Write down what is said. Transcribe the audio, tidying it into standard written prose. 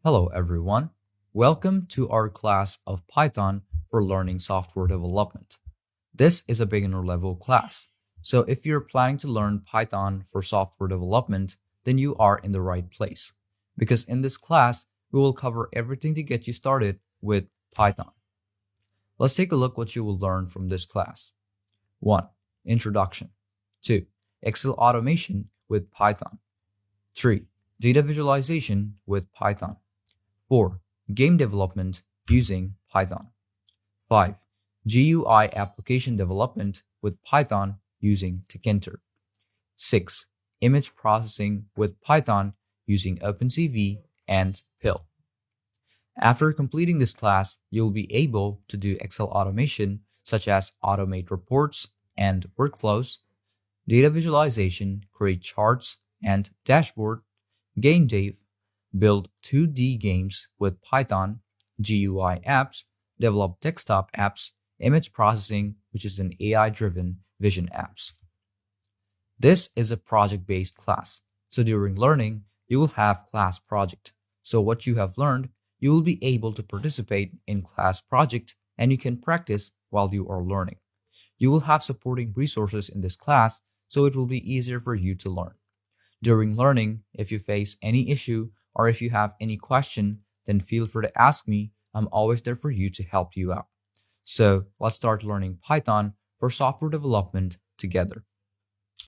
Hello everyone. Welcome to our class of Python for learning software development. This is a beginner level class. So if you're planning to learn Python for software development, then you are in the right place. Because in this class, we will cover everything to get you started with Python. Let's take a look what you will learn from this class. 1. Introduction. 2. Excel automation with Python. 3. Data visualization with Python. 4. Game development using Python. 5. GUI application development with Python using Tkinter. 6. Image processing with Python using OpenCV and PIL. After completing this class, you'll be able to do Excel automation such as automate reports and workflows, data visualization, create charts and dashboard, game dev, build 2D games with Python, GUI apps, develop desktop apps, image processing, which is an AI-driven vision apps. This is a project-based class, so during learning, you will have class project. So what you have learned, you will be able to participate in class project and you can practice while you are learning. You will have supporting resources in this class, so it will be easier for you to learn. During learning, if you face any issue or if you have any question, then feel free to ask me. I'm always there for you to help you out. So let's start learning Python for software development together.